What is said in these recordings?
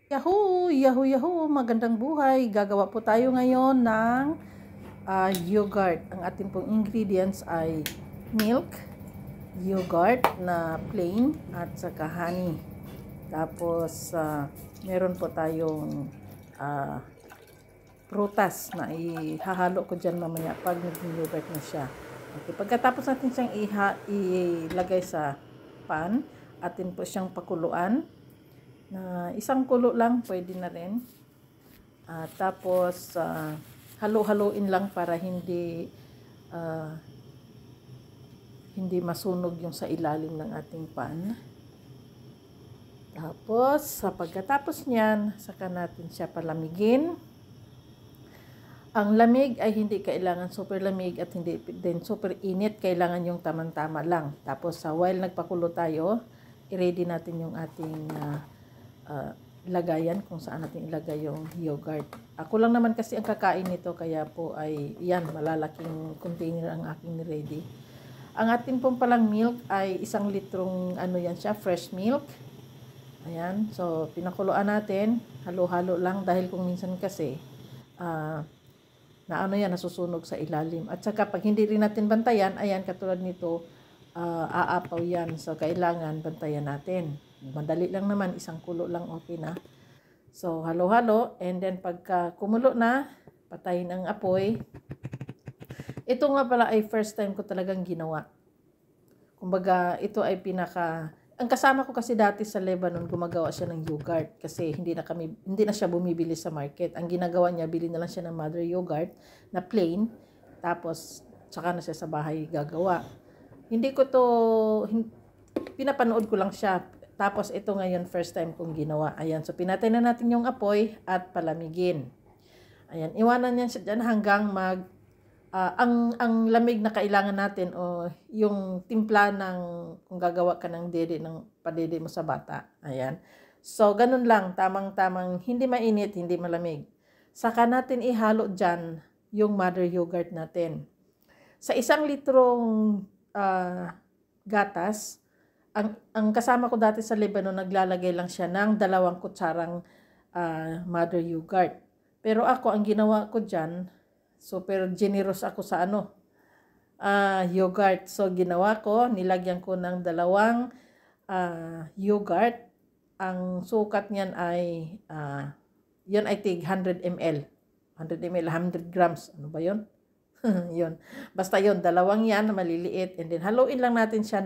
Yahoo! Yahoo! Yahoo! Magandang buhay! Gagawa po tayo ngayon ng yogurt. Ang ating pong ingredients ay milk, yogurt na plain at saka honey. Tapos meron po tayong prutas na ihahalo ko dyan mamaya pag naging yogurt na siya. Okay. Pagkatapos natin siyang ilagay sa pan, atin po siyang pakuluan. Na isang kulo lang pwede na rin. Tapos halo-haloin lang para hindi masunog yung sa ilalim ng ating pan. Tapos sa pagkatapos niyan, saka natin siya palamigin. Ang lamig ay hindi kailangan super lamig at hindi din super init, kailangan yung tamang-tama lang. Tapos while nagpakulo tayo, i-ready natin yung ating lagayan kung saan natin ilagay yung yogurt. Ako lang naman kasi ang kakain nito, kaya po ay yan, malalaking container ang aking ready. Ang ating pong palang milk ay 1 litrong yan siya, fresh milk. Ayan, so pinakuluan natin, halo-halo lang dahil kung minsan kasi nasusunog sa ilalim. At saka pag hindi rin natin bantayan, ayan, katulad nito, aapaw yan. So kailangan bantayan natin. Madali lang naman, 1 kulo lang okay na. So, halo-halo. And then, pagka kumulo na, patayin ang apoy. Ito nga pala ay first time ko talagang ginawa. Kumbaga, ito ay ang kasama ko kasi dati sa Lebanon, gumagawa siya ng yogurt. Kasi hindi na siya bumibili sa market. Ang ginagawa niya, bili na lang siya ng mother yogurt na plain. Tapos, tsaka na siya sa bahay gagawa. Pinapanood ko lang siya. Tapos ito ngayon first time kong ginawa. Ayan, so pinatay na natin yung apoy at palamigin. Ayan, iwanan niyan siya dyan hanggang ang lamig na kailangan natin o yung timpla ng kung gagawa ka ng padede mo sa bata. Ayan. So ganun lang, tamang-tamang, hindi mainit, hindi malamig. Saka natin ihalo dyan yung mother yogurt natin. Sa 1 litrong gatas, ang kasama ko dati sa Lebanon, naglalagay lang siya ng 2 kutsarang mother yogurt. Pero ako, ang ginawa ko dyan, super generous ako sa yogurt. So, ginawa ko, nilagyan ko ng 2 yogurt. Ang sukat niyan ay, yun ay tig 100 ml. 100 ml, 100 grams. Ano ba yun? Yun. Basta yun, 2 yan na maliliit. And then, haluin lang natin siya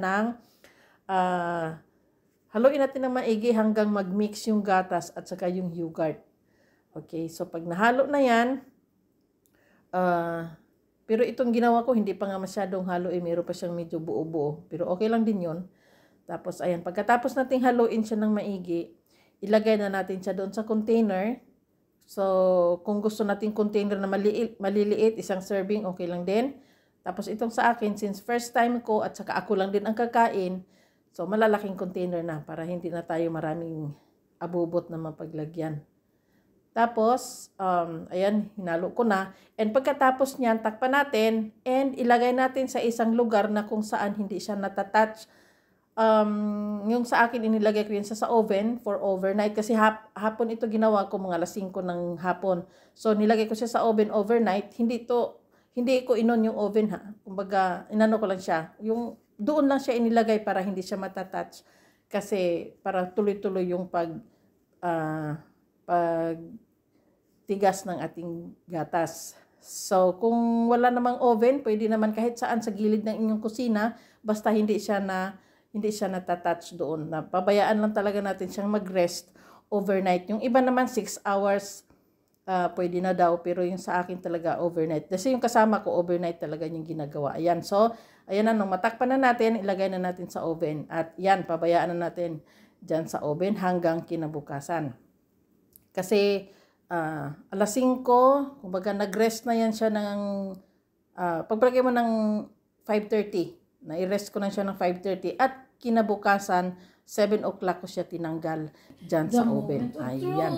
haluin natin ng maigi hanggang mag-mix yung gatas at saka yung yogurt. Okay, so pag nahalo na yan, pero itong ginawa ko, hindi pa nga masyadong halo, meron pa siyang medyo buo-buo. Pero okay lang din yun. Tapos, ayan, pagkatapos nating haluin siya ng maigi, ilagay na natin siya doon sa container. So, kung gusto nating container na maliliit, 1 serving, okay lang din. Tapos, itong sa akin, since first time ko at saka ako lang din ang kakain, so, malalaking container na para hindi na tayo maraming abubot na mapaglagyan. Tapos, ayan, hinalo ko na. And pagkatapos niyan, takpan natin and ilagay natin sa isang lugar na kung saan hindi siya natatouch. Yung sa akin, inilagay ko yun sa oven for overnight. Kasi hapon ito ginawa ko, mga 5 ng hapon. So, nilagay ko siya sa oven overnight. Hindi ko inon yung oven ha. Kumbaga, inano ko lang siya. Doon lang siya inilagay para hindi siya matatouch. Kasi para tuloy-tuloy yung tigas ng ating gatas. So, kung wala namang oven, pwede naman kahit saan sa gilid ng inyong kusina, basta hindi siya natatouch doon. Pabayaan lang talaga natin siyang mag-rest overnight. Yung iba naman 6 hours, pwede na daw, pero yung sa akin talaga overnight. Kasi yung kasama ko overnight talaga yung ginagawa. Ayan, so, ayan na, nung matakpan na natin, ilagay na natin sa oven. At yan, pabayaan na natin dyan sa oven hanggang kinabukasan. Kasi, 5:00, kumbaga nag-rest na yan siya ng, pagpalagay mo ng 5:30, na-rest ko na siya ng 5:30, at kinabukasan, 7 o'clock ko siya tinanggal dyan sa oven. Ayan.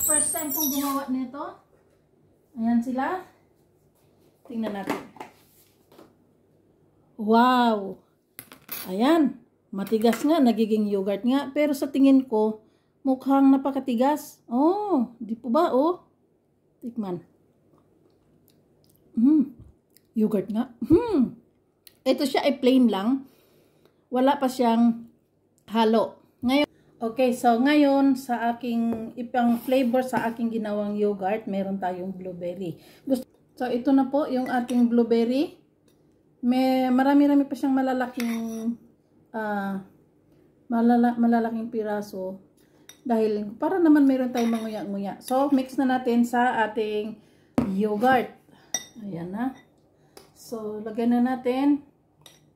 First time kong gumawa nito. Ayan sila. Tingnan natin. Wow! Ayan. Matigas nga, nagiging yogurt nga. Pero sa tingin ko, Mukhang napakatigas. Oh, di po ba? Oh, tikman. Yogurt nga. Ito siya ay plain lang. Wala pa siyang halo. Ngayon, okay, so ngayon sa aking ipang flavor sa aking ginawang yogurt, meron tayong blueberry. So ito na po yung ating blueberry. Marami-rami pa siyang malalaking piraso. Dahil para naman meron tayong manguya-nguya. So mix na natin sa ating yogurt. Ayan na. So lagyan na natin.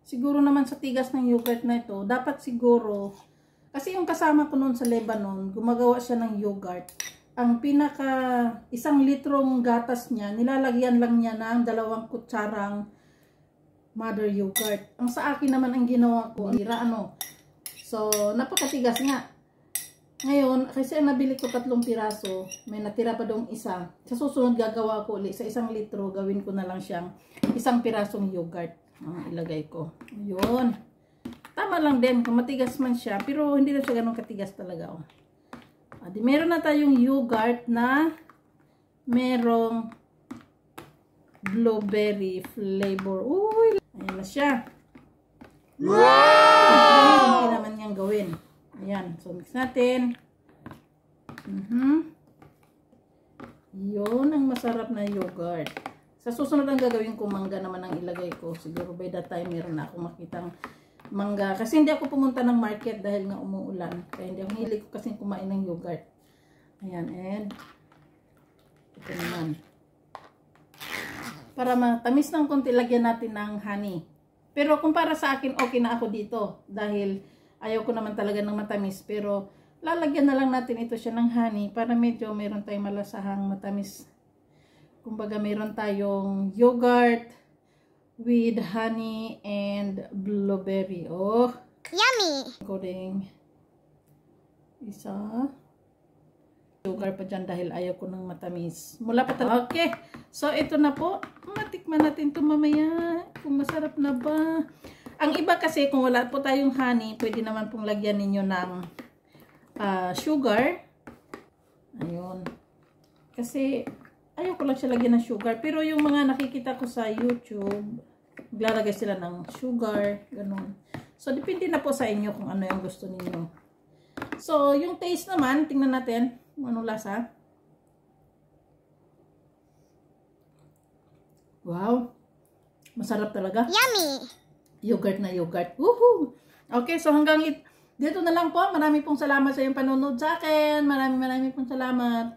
Siguro naman sa tigas ng yogurt na ito, dapat siguro, kasi yung kasama ko noon sa Lebanon, gumagawa siya ng yogurt. Ang pinaka 1 litrong gatas niya, nilalagyan lang niya ng 2 kutsarang mother yogurt. Ang sa akin naman ang ginawa ko, So, napakatigas nga. Ngayon, kasi nabili ko 3 piraso, may natira pa doong isa. Sa susunod gagawa ko ulit, sa 1 litro, gawin ko na lang siyang 1 pirasong yogurt. Ilagay ko. Yun. Tama lang din, kung matigas man siya, pero hindi na siya ganun katigas talaga. Meron na tayong yogurt na merong blueberry flavor. Uy! Ayan na siya. Wow! Hindi naman niyang gawin. Ayan. So, mix natin. Yun ang masarap na yogurt. Sa susunod ang gagawin ko, mangga naman ang ilagay ko. Siguro by that time, meron na akong makitang mangga. Kasi hindi ako pumunta ng market dahil nga umuulan. Kaya hindi ako hilig ko kasi kumain ng yogurt. Ayan. And ito naman. Para matamis ng konti, lagyan natin ng honey. Pero kung para sa akin, okay na ako dito. Dahil ayaw ko naman talaga ng matamis. Pero lalagyan na lang natin ito siya ng honey para medyo meron tayong malasahang matamis. Kumbaga meron tayong yogurt with honey and blueberry. Oh, yummy! Koding isa. Sugar pa dyan dahil ayaw ko ng matamis. Mula pa talaga. Okay. So, ito na po. Matikman natin ito mamaya. Kung masarap na ba. Ang iba kasi, kung wala po tayong honey, pwede naman pong lagyan ninyo ng sugar. Ayun. Kasi, ayaw ko lang siya lagyan ng sugar. Pero yung mga nakikita ko sa YouTube, naglalagay sila ng sugar. Ganun. So, depende na po sa inyo kung ano yung gusto ninyo. So, yung taste naman, tingnan natin kung anong lasa. Wow! Masarap talaga. Yummy! Yogurt na yogurt. Woohoo! Okay, so hanggang dito na lang po. Marami pong salamat sa iyong panonood sa akin. Marami pong salamat.